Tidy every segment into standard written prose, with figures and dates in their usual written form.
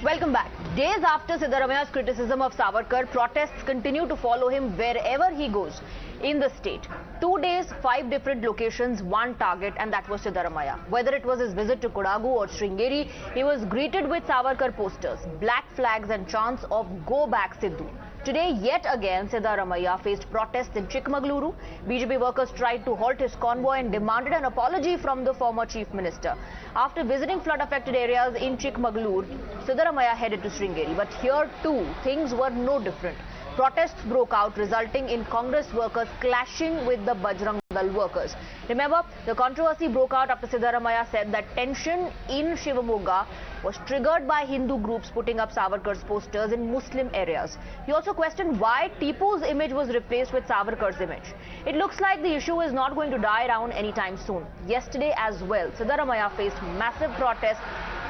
Welcome back. Days after Siddaramaiah's criticism of Savarkar, protests continue to follow him wherever he goes in the state. 2 days, 5 different locations, one target, and that was Siddaramaiah. Whether it was his visit to Kodagu or Sringeri, he was greeted with Savarkar posters, black flags and chants of "Go back Siddu." Today, yet again, Siddaramaiah faced protests in Chikmagaluru. BJP workers tried to halt his convoy and demanded an apology from the former Chief Minister. After visiting flood-affected areas in Chikmagaluru, Siddaramaiah headed to Sringeri. But here too, things were no different. Protests broke out, resulting in Congress workers clashing with the Bajrang Dal workers. Remember, the controversy broke out after Siddaramaiah said that tension in Shivamogga was triggered by Hindu groups putting up Savarkar's posters in Muslim areas. He also questioned why Tipu's image was replaced with Savarkar's image. It looks like the issue is not going to die down anytime soon. Yesterday as well, Siddaramaiah faced massive protests.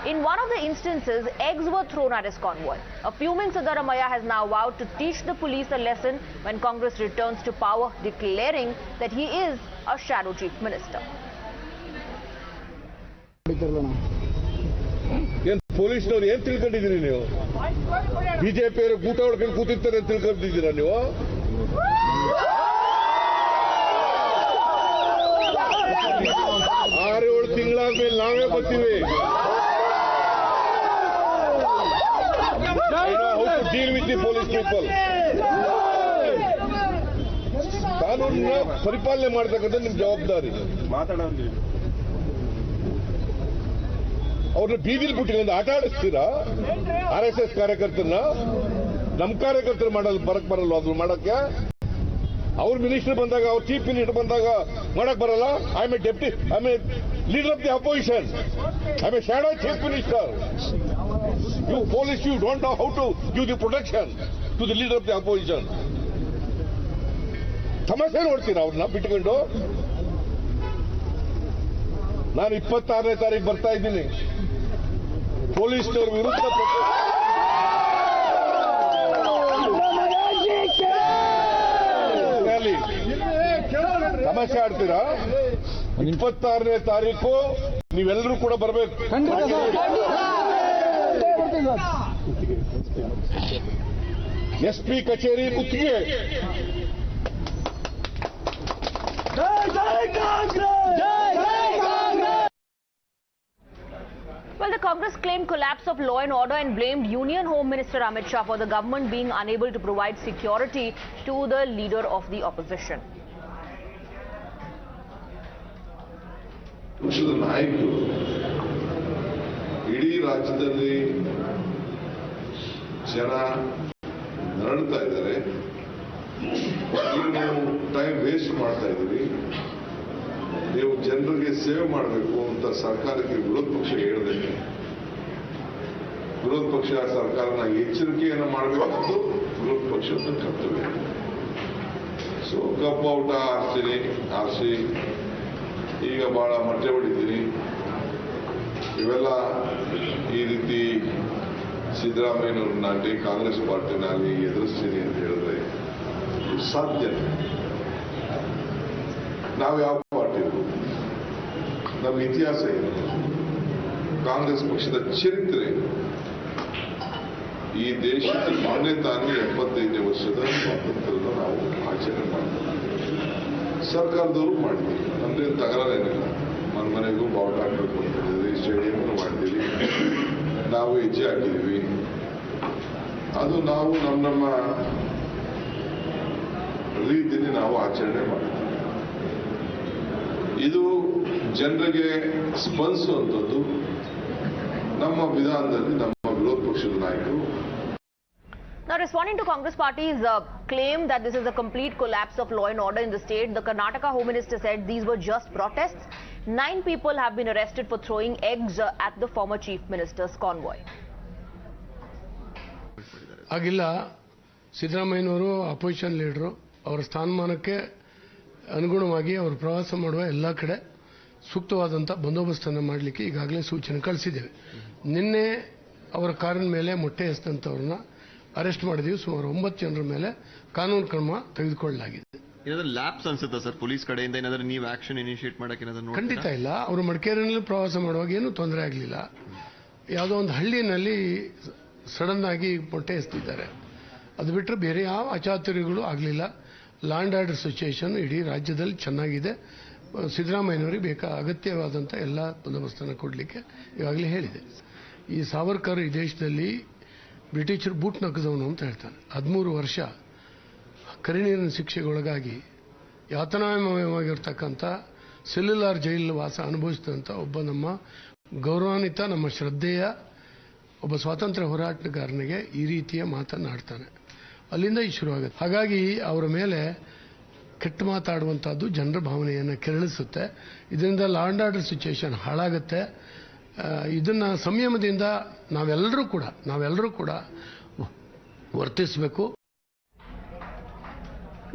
In one of the instances, eggs were thrown at his convoy. A fuming Siddaramaiah has now vowed to teach the police a lesson when Congress returns to power, declaring that he is a shadow chief minister. ಪೊಲೀಸ್ನವ್ರು ಏನ್ ತಿಳ್ಕೊಂಡಿದ್ದೀರಿ ನೀವು? BJP ಅವರು ಊಟ ಹೊಡ್ಕೊಂಡು ಕೂತಿರ್ತಾರೆ ಅಂತ ತಿಳ್ಕೊಂಡಿದ್ದೀರಾ ನೀವು? 6-7 ತಿಂಗಳಾದ್ಮೇಲೆ ನಾವೇ ಬರ್ತೀವಿ. Deal with the police people. ಕಾನೂನನ್ನ ಪರಿಪಾಲನೆ ಮಾಡತಕ್ಕಂಥ ನಿಮ್ ಜವಾಬ್ದಾರಿ. ಅವ್ರನ್ನ ಬೀದಿಲಿ ಬಿಟ್ಟು ಆಟ ಆಡಿಸ್ತೀರಾ? RSS ಕಾರ್ಯಕರ್ತರನ್ನ ನಮ್ ಕಾರ್ಯಕರ್ತರು ಬರಕ್ ಬರಲ್ಲ. ಅದು ಮಾಡಕ್ಕೆ ಅವ್ರ ಮಿನಿಸ್ಟರ್ ಬಂದಾಗ, ಅವ್ರ ಚೀಫ್ ಮಿನಿಸ್ಟರ್ ಬಂದಾಗ ಮಾಡಕ್ ಬರಲ್ಲ. I M A deputy, I M A leader of the opposition, I M A shadow chief minister. You police, you don't know how to give the protection to the leader of the opposition. ಸಮಸ್ಯೆ ನೋಡ್ತೀರಾ ಅವ್ರನ್ನ ಬಿಟ್ಕೊಂಡು? ನಾನು 26ನೇ ತಾರೀಕು ಬರ್ತಾ ಇದ್ದೀನಿ. ಪೊಲೀಸ್ನವ್ರ ವಿರುದ್ಧ ಸಮಸ್ಯೆ ಆಡ್ತೀರಾ? 26ನೇ ತಾರೀಕು ನೀವೆಲ್ಲರೂ ಕೂಡ ಬರಬೇಕು. SP ಕಚೇರಿ ಗುತ್ತಿಗೆ. Well, the Congress claimed collapse of law and order and blamed Union Home Minister Amit Shah for the government being unable to provide security to the leader of the opposition. ಪಕ್ಷದ ನಾಯಕರು ಇಡೀ ರಾಜ್ಯದಲ್ಲಿ ಜನ ನರಳ್ತಾ ಇದ್ದಾರೆ. ನೀವು time waste ಮಾಡ್ತಾ ಇದ್ದೀರಿ. ನೀವು ಜನರಿಗೆ ಸೇವೆ ಮಾಡಬೇಕು ಅಂತ ಸರ್ಕಾರಕ್ಕೆ ವಿರೋಧ ಪಕ್ಷ ಹೇಳಿದೆ. ವಿರೋಧ ಪಕ್ಷ ಸರ್ಕಾರನ ಎಚ್ಚರಿಕೆಯನ್ನು ಮಾಡಬೇಕು, ವಿರೋಧ ಪಕ್ಷದ ಕರ್ತವ್ಯ. ಸೊ ಕಪ್ಪೌಟ ಆರಿಸಿ ಈಗ ಬಹಳ ಮಟ್ಟೆ ಹೊಡಿತೀನಿ. ಇವೆಲ್ಲ ಈ ರೀತಿ ಸಿದ್ದರಾಮಯ್ಯನವ್ರನ್ನಾಗಲಿ ಕಾಂಗ್ರೆಸ್ ಪಾರ್ಟಿನಾಗಲಿ ಎದುರಿಸ್ತೀನಿ ಅಂತ ಹೇಳಿದ್ರೆ ಸಾಧ್ಯ. ನಾವು ಯಾವ ಪಾರ್ಟಿ ಇರ್ಬೋದು, ನಮ್ಮ ಇತಿಹಾಸ ಏನು, ಕಾಂಗ್ರೆಸ್ ಪಕ್ಷದ ಚರಿತ್ರೆ, ಈ ದೇಶದ ಮೊನ್ನೆ ತಾನೇ 75ನೇ ವರ್ಷದ ಸ್ವಾತಂತ್ರ್ಯದ ನಾವು ಆಚರಣೆ ಮಾಡ್ತೀವಿ. ಸರ್ಕಾರದವರು ಮಾಡಿದ್ವಿ, ನಮ್ದೇನು ತಗರಲೇನಿಲ್ಲ. ಮನೆಗೂ ಬಾವುಟ ಹಾಕಬೇಕು ಅಂತ ಹೇಳಿದ್ವಿ, ಸ್ಟೇಡಿಯಂ ಮಾಡಿದ್ದೀವಿ, ನಾವು ಹೆಜ್ಜೆ ಹಾಕಿದ್ದೀವಿ. ಅದು ನಾವು ನಮ್ಮ ರೀತಿಯಲ್ಲಿ ನಾವು ಆಚರಣೆ ಮಾಡಿದ್ದೀವಿ. ಇದು ಜನರಿಗೆ ಸ್ಪಂದಿಸುವಂಥದ್ದು. ನಮ್ಮ ವಿಧಾನದಲ್ಲಿ ನಮ್ಮ ವಿರೋಧ ಪಕ್ಷದ ನಾಯಕರು. Now, responding to Congress Party's claim that this is a complete collapse of law and order in the state, the Karnataka Home Minister said these were just protests. 9 people have been arrested for throwing eggs at the former Chief Minister's convoy. ಆಗಿಲ್ಲ. ಸಿದ್ದರಾಮಯ್ಯನವರು opposition leader, ಅವರ ಸ್ಥಾನಮಾನಕ್ಕೆ ಅನುಗುಣವಾಗಿ ಅವರು ಪ್ರವಾಸ ಮಾಡುವ ಎಲ್ಲ ಕಡೆ ಸೂಕ್ತವಾದಂಥ ಬಂದೋಬಸ್ತನ್ನು ಮಾಡಲಿಕ್ಕೆ ಈಗಾಗಲೇ ಸೂಚನೆ ಕಳಿಸಿದ್ದೇವೆ. ನಿನ್ನೆ ಅವರ ಕಾರಿನ ಮೇಲೆ ಮೊಟ್ಟೆ ಎಸೆದಂಥವ್ರನ್ನ ಅರೆಸ್ಟ್ ಮಾಡಿದೀವಿ. ಸುಮಾರು 9 ಜನರ ಮೇಲೆ ಕಾನೂನು ಕ್ರಮ ತೆಗೆದುಕೊಳ್ಳಲಾಗಿದೆ. ಏನಾದರೂ ಲ್ಯಾಪ್ಸ್ ಅನ್ಸುತ್ತಾ ಸರ್ ಪೊಲೀಸ್ ಕಡೆಯಿಂದ? ಏನಾದರೂ ನೀವು ಆಕ್ಷನ್ ಇನಿಷಿಯೇಟ್ ಮಾಡಕ್ಕೆ ಏನಾದರೂ? ಖಂಡಿತ ಇಲ್ಲ. ಅವರು ಮಡಿಕೇರಿಯಲ್ಲಿ ಪ್ರವಾಸ ಮಾಡುವಾಗ ಏನೂ ತೊಂದರೆ ಆಗಲಿಲ್ಲ. ಯಾವುದೋ ಒಂದು ಹಳ್ಳಿನಲ್ಲಿ ಸಡನ್ ಆಗಿ ಮೊಟ್ಟೆ ಎಸ್ತಿದ್ದಾರೆ. ಅದು ಬಿಟ್ಟರೆ ಬೇರೆ ಯಾವ ಅಚಾತುರ್ಯಗಳು ಆಗಲಿಲ್ಲ. ಲ್ಯಾಂಡ್ ಆರ್ಡರ್ ಸಿಚುಯೇಷನ್ ಇಡೀ ರಾಜ್ಯದಲ್ಲಿ ಚೆನ್ನಾಗಿದೆ. ಸಿದ್ದರಾಮಯ್ಯನವರಿಗೆ ಅಗತ್ಯವಾದಂಥ ಎಲ್ಲ ಬಂದೋಬಸ್ತನ್ನು ಕೊಡಲಿಕ್ಕೆ ಈಗಾಗಲೇ ಹೇಳಿದೆ. ಈ ಸಾವರ್ಕರ್ ಈ ದೇಶದಲ್ಲಿ ಬ್ರಿಟಿಷರು ಬೂಟ್ ನಕ್ಕದವನು ಅಂತ ಹೇಳ್ತಾನೆ. 13 ವರ್ಷ ಕರಿನೀರಿನ ಶಿಕ್ಷೆಗೊಳಗಾಗಿ ಯಾತನಾಮಯವಾಗಿರ್ತಕ್ಕಂಥ ಸೆಲ್ಯುಲಾರ್ ಜೈಲ್ ವಾಸ ಅನುಭವಿಸಿದಂಥ ಒಬ್ಬ ನಮ್ಮ ಗೌರವಾನ್ವಿತ, ನಮ್ಮ ಶ್ರದ್ಧೆಯ ಒಬ್ಬ ಸ್ವಾತಂತ್ರ್ಯ ಹೋರಾಟಗಾರನಿಗೆ ಈ ರೀತಿಯ ಮಾತನ್ನಾಡ್ತಾನೆ. ಅಲ್ಲಿಂದ ಈ ಶುರುವಾಗುತ್ತೆ. ಹಾಗಾಗಿ ಅವರ ಮೇಲೆ ಕೆಟ್ಟ ಮಾತಾಡುವಂಥದ್ದು ಜನರ ಭಾವನೆಯನ್ನು ಕೆರಳಿಸುತ್ತೆ. ಇದರಿಂದ ಲ್ಯಾಂಡ್ ಆರ್ಡರ್ ಸಿಚುಯೇಷನ್ ಹಾಳಾಗುತ್ತೆ. ಇದನ್ನ ಸಂಯಮದಿಂದ ನಾವೆಲ್ಲರೂ ಕೂಡ ವರ್ತಿಸಬೇಕು.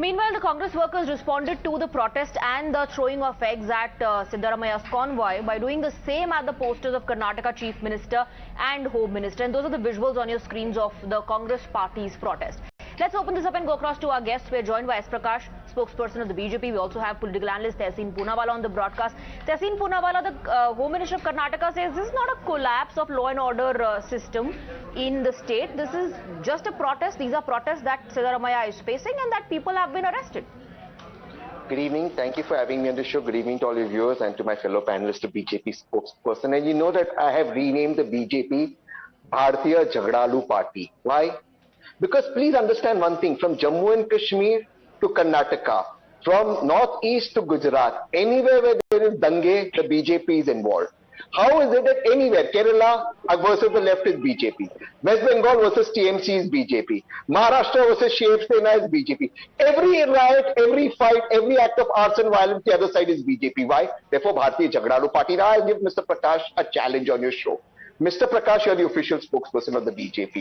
Meanwhile, the Congress workers responded to the protest and the throwing of eggs at Siddaramaiah's convoy by doing the same at the posters of Karnataka Chief Minister and Home Minister. And those are the visuals on your screens of the Congress party's protest. Let's open this up and go across to our guests. We're joined by S Prakash, spokesperson of the BJP. We also have political analyst Tehseen Poonawala on the broadcast. Tehseen Poonawala, the Home Minister of Karnataka, says this is not a collapse of law and order system in the state. This is just a protest. These are protests that Siddaramaiah is facing and that people have been arrested. Good evening. Thank you for having me on the show. Good evening to all your viewers and to my fellow panelists, the BJP spokesperson. And you know that I have renamed the BJP Bhartiya Jhagdaalu Party. Why? Because please understand one thing, from Jammu and Kashmir to Karnataka, from northeast to Gujarat, anywhere where there is Dange, the BJP is involved. How is it that anywhere, Kerala versus the left is BJP, West Bengal versus TMC is BJP, Maharashtra versus Shiv Sena is BJP. Every riot, every fight, every act of arson violence, the other side is BJP. Why? Therefore, Bhartiya Jhagdaalu Party. Now I'll give Mr. Prakash a challenge on your show. Mr. Prakash, you're the official spokesperson of the BJP.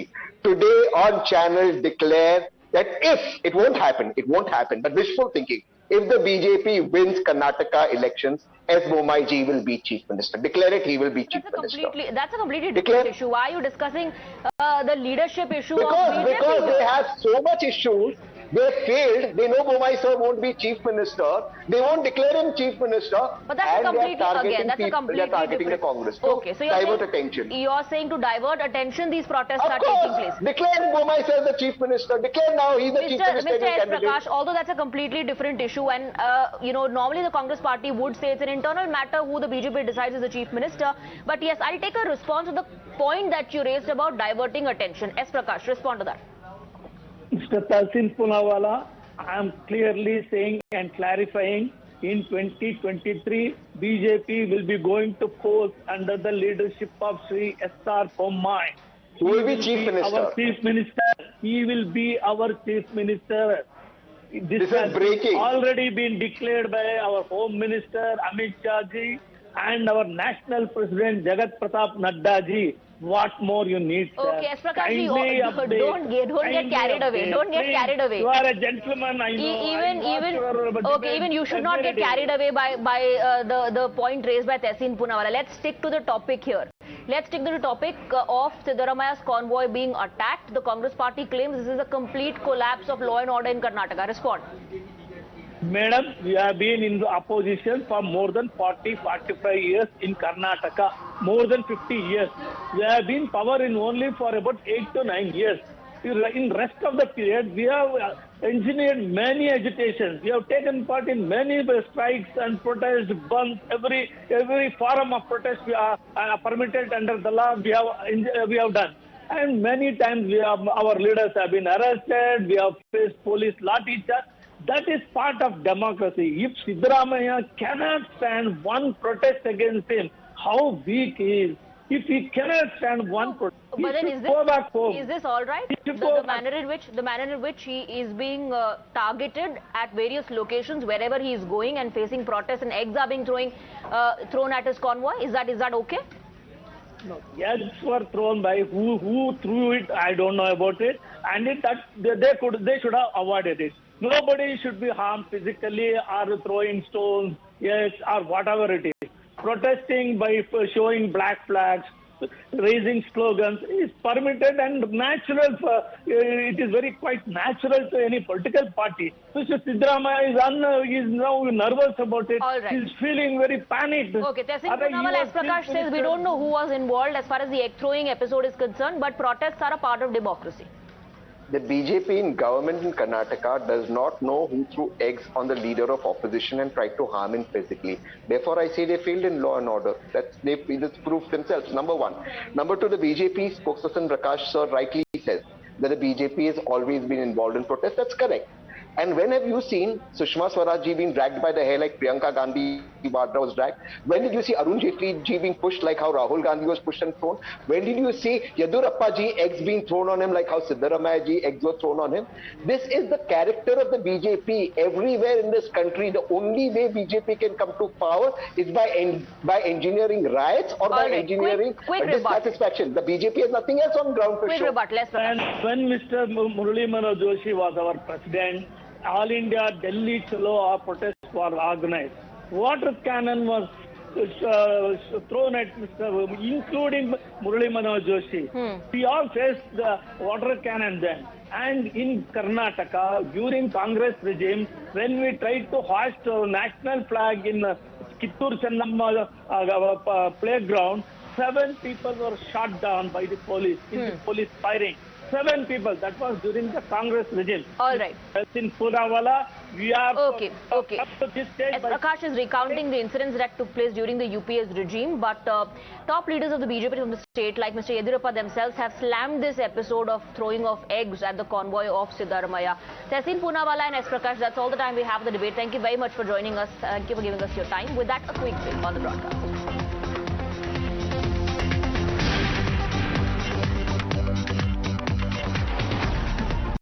Today on channel declare that if, it won't happen, but wishful thinking, if the BJP wins Karnataka elections, S. Bomaiji will be Chief Minister. Declare it, he will be Chief Minister. That's a completely different issue. Why are you discussing the leadership issue of BJP? Because they have so much issues. They failed. They know Bomai sir won't be Chief Minister. They won't declare him Chief Minister. But that's a completely, again, that's a completely targeting different. The Congress. Okay, so you're saying to divert attention, these protests are taking place. Declare Bomai sir the Chief Minister. Declare now he's the Chief Minister. Mr. S. Prakash, although that's a completely different issue, and normally the Congress party would say it's an internal matter who the BJP decides is the Chief Minister. But yes, I'll take a response to the point that you raised about diverting attention. S. Prakash, respond to that. Mr. Tehseen Poonawala, I am clearly saying and clarifying, in 2023, BJP will be going to pose under the leadership of Sri S. Prakash. Who will be Chief Minister? Our Chief Minister. He will be our Chief Minister. This is breaking. Already been declared by our Home Minister Amit Shah ji and our National President Jagat Pratap Nadda ji. What more you need, sir? Okay, S. Prakash, don't get carried away. Don't get carried away. You are a gentleman, I know. Even you should not get carried away by the point raised by Tehseen Poonawala. Let's stick to the topic here. Let's stick to the topic of Siddaramaiah's convoy being attacked. The Congress party claims this is a complete collapse of law and order in Karnataka. Respond. Madam, we have been in the opposition for more than 40-45 years in Karnataka, more than 50 years. We have been power in only for about 8 to 9 years. In rest of the period, we have engineered many agitations. We have taken part in many strikes and protests, bunds. Every forum of protest we are permitted under the law. We have done. And many times our leaders have been arrested. We have faced police lathi charge. That is part of democracy. If Siddaramaiah cannot stand one protest against him, how weak he is. If he cannot stand one protest, but then go back home. Is this all right? The manner in which he is being targeted at various locations wherever he is going and facing protests, and eggs are being thrown at his convoy. Is that okay? No, eggs were thrown by who threw it. I don't know about it. And they should have avoided it. Nobody should be harmed physically or throwing stones, yes, or whatever it is. Protesting by showing black flags, raising slogans is permitted and natural. It is very quite natural to any political party. Mr. Siddaramaiah is now nervous about it. All right. He's feeling very panicked. Okay, Tehseen Poonawala, S Prakash says we don't know who was involved as far as the egg throwing episode is concerned, but protests are a part of democracy. The BJP in government in Karnataka does not know who threw eggs on the leader of opposition and tried to harm him physically. Therefore, I say they failed in law and order. That's proof themselves, number one. Number two, the BJP spokesperson Prakash sir rightly says that the BJP has always been involved in protests. That's correct. And when have you seen Sushma Swaraj ji being dragged by the hair like Priyanka Gandhi Vadra was dragged? When did you see Arun Jaitley ji being pushed like how Rahul Gandhi was pushed and thrown? When did you see Yadurappa ji eggs being thrown on him like how Siddaramaiah ji eggs were thrown on him? This is the character of the BJP everywhere in this country. The only way BJP can come to power is by engineering riots or by engineering dissatisfaction. The BJP has nothing else on ground to show. And when Mr. Murali Manohar Joshi was our president, All India Delhi Chalo protests were organized. Water cannon was thrown at Mr. including Murali Manohar Joshi. We all faced the water cannon then. And in Karnataka, during Congress regime, when we tried to hoist a national flag in Kittur Chennamma playground, 7 people were shot down by the police in the police firing. 7 people. That was during the Congress regime. All right. In Poonawala, we are okay. Up to this stage. S Prakash is recounting the incidents that took place during the UPA's regime, but top leaders of the BJP from the state, like Mr. Yadurappa themselves, have slammed this episode of throwing of eggs at the convoy of Siddaramaiah. Tehseen Poonawala and S Prakash, that's all the time we have for the debate. Thank you very much for joining us. Thank you for giving us your time. With that, a quick break on the broadcast.